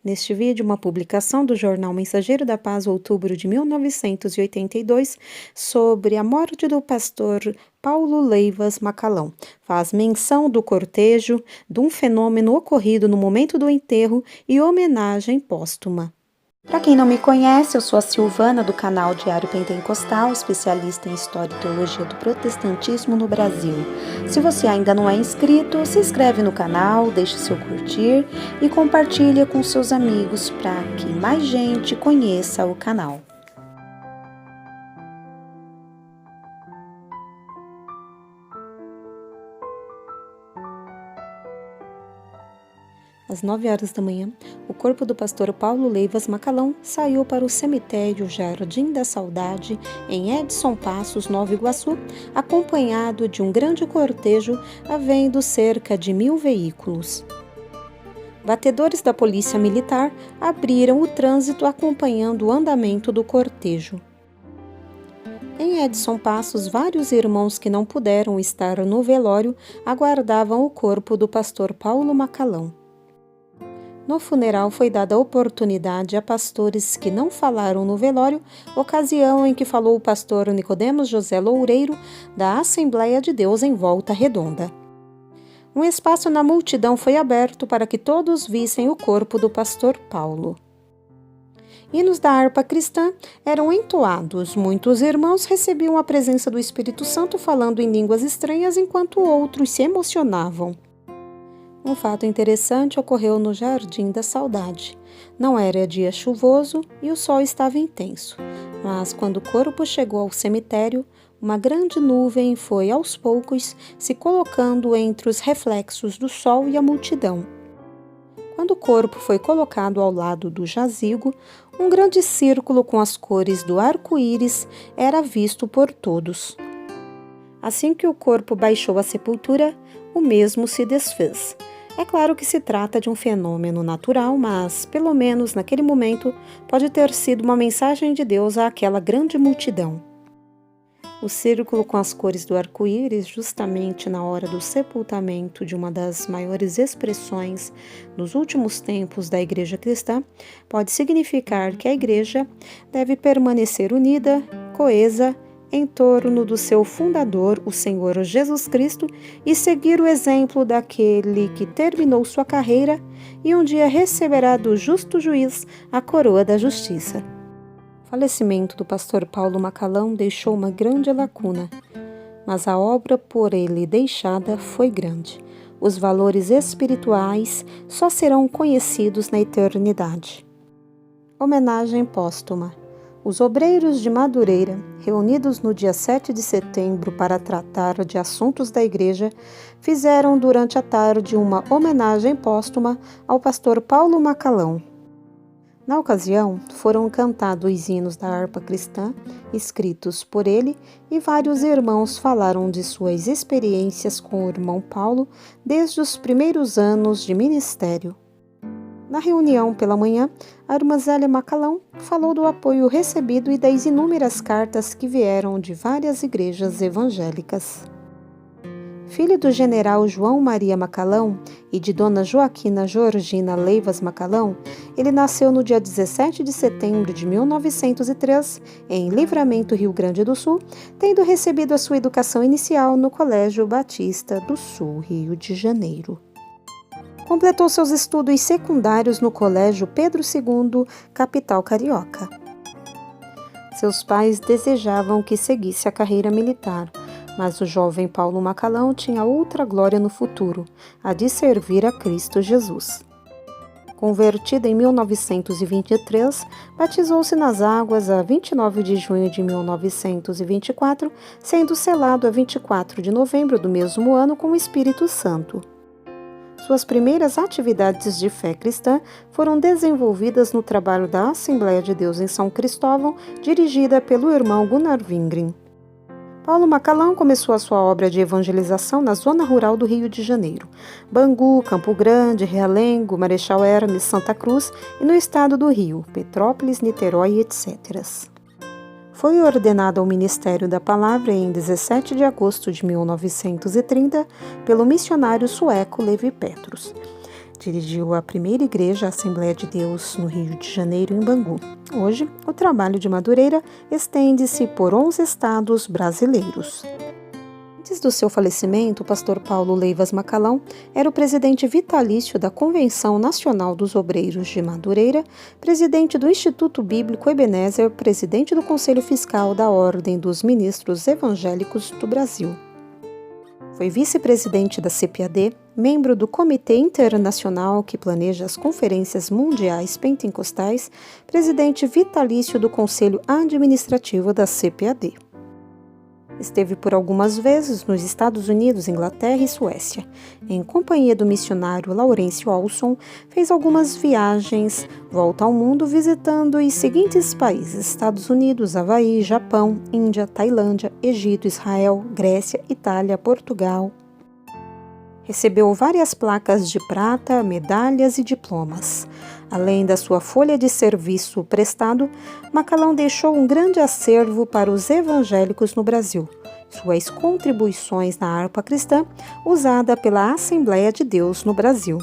Neste vídeo, uma publicação do jornal Mensageiro da Paz, outubro de 1982, sobre a morte do pastor Paulo Leivas Macalão. Faz menção do cortejo, de um fenômeno ocorrido no momento do enterro e homenagem póstuma. Para quem não me conhece, eu sou a Silvana do canal Diário Pentecostal, especialista em História e Teologia do Protestantismo no Brasil. Se você ainda não é inscrito, se inscreve no canal, deixe seu curtir e compartilha com seus amigos para que mais gente conheça o canal. Às 9 horas da manhã, o corpo do pastor Paulo Leivas Macalão saiu para o cemitério Jardim da Saudade, em Edson Passos, Nova Iguaçu, acompanhado de um grande cortejo, havendo cerca de 1.000 veículos. Batedores da Polícia Militar abriram o trânsito acompanhando o andamento do cortejo. Em Edson Passos, vários irmãos que não puderam estar no velório aguardavam o corpo do pastor Paulo Macalão. No funeral foi dada oportunidade a pastores que não falaram no velório, ocasião em que falou o pastor Nicodemos José Loureiro, da Assembleia de Deus em Volta Redonda. Um espaço na multidão foi aberto para que todos vissem o corpo do pastor Paulo. Hinos da harpa cristã eram entoados. Muitos irmãos recebiam a presença do Espírito Santo falando em línguas estranhas, enquanto outros se emocionavam. Um fato interessante ocorreu no Jardim da Saudade. Não era dia chuvoso e o sol estava intenso, mas quando o corpo chegou ao cemitério, uma grande nuvem foi aos poucos se colocando entre os reflexos do sol e a multidão. Quando o corpo foi colocado ao lado do jazigo, um grande círculo com as cores do arco-íris era visto por todos. Assim que o corpo baixou à sepultura, o mesmo se desfez. É claro que se trata de um fenômeno natural, mas, pelo menos naquele momento, pode ter sido uma mensagem de Deus àquela grande multidão. O círculo com as cores do arco-íris, justamente na hora do sepultamento de uma das maiores expressões nos últimos tempos da Igreja cristã, pode significar que a Igreja deve permanecer unida, coesa, em torno do seu fundador, o Senhor Jesus Cristo, e seguir o exemplo daquele que terminou sua carreira e um dia receberá do justo juiz a coroa da justiça. O falecimento do pastor Paulo Macalão deixou uma grande lacuna, mas a obra por ele deixada foi grande. Os valores espirituais só serão conhecidos na eternidade. Homenagem póstuma. Os obreiros de Madureira, reunidos no dia 7 de setembro para tratar de assuntos da igreja, fizeram durante a tarde uma homenagem póstuma ao pastor Paulo Macalão. Na ocasião, foram cantados hinos da harpa cristã, escritos por ele, e vários irmãos falaram de suas experiências com o irmão Paulo desde os primeiros anos de ministério. Na reunião pela manhã, a irmã Zélia Macalão falou do apoio recebido e das inúmeras cartas que vieram de várias igrejas evangélicas. Filho do general João Maria Macalão e de dona Joaquina Georgina Leivas Macalão, ele nasceu no dia 17 de setembro de 1903, em Livramento, Rio Grande do Sul, tendo recebido a sua educação inicial no Colégio Batista do Sul, Rio de Janeiro. Completou seus estudos secundários no Colégio Pedro II, capital carioca. Seus pais desejavam que seguisse a carreira militar, mas o jovem Paulo Macalão tinha outra glória no futuro, a de servir a Cristo Jesus. Convertido em 1923, batizou-se nas águas a 29 de junho de 1924, sendo selado a 24 de novembro do mesmo ano com o Espírito Santo. Suas primeiras atividades de fé cristã foram desenvolvidas no trabalho da Assembleia de Deus em São Cristóvão, dirigida pelo irmão Gunnar Wingren. Paulo Macalão começou a sua obra de evangelização na zona rural do Rio de Janeiro, Bangu, Campo Grande, Realengo, Marechal Hermes, Santa Cruz e no estado do Rio, Petrópolis, Niterói, etc. Foi ordenado ao Ministério da Palavra em 17 de agosto de 1930 pelo missionário sueco Levi Petrus. Dirigiu a primeira igreja Assembleia de Deus no Rio de Janeiro, em Bangu. Hoje, o trabalho de Madureira estende-se por 11 estados brasileiros. Antes do seu falecimento, o pastor Paulo Leivas Macalão era o presidente vitalício da Convenção Nacional dos Obreiros de Madureira, presidente do Instituto Bíblico Ebenezer, presidente do Conselho Fiscal da Ordem dos Ministros Evangélicos do Brasil. Foi vice-presidente da CPAD, membro do Comitê Internacional que planeja as conferências mundiais pentecostais, presidente vitalício do Conselho Administrativo da CPAD. Esteve por algumas vezes nos Estados Unidos, Inglaterra e Suécia. Em companhia do missionário Laurêncio Olson, fez algumas viagens, volta ao mundo visitando os seguintes países: Estados Unidos, Havaí, Japão, Índia, Tailândia, Egito, Israel, Grécia, Itália, Portugal. Recebeu várias placas de prata, medalhas e diplomas. Além da sua folha de serviço prestado, Macalão deixou um grande acervo para os evangélicos no Brasil. Suas contribuições na harpa cristã, usada pela Assembleia de Deus no Brasil.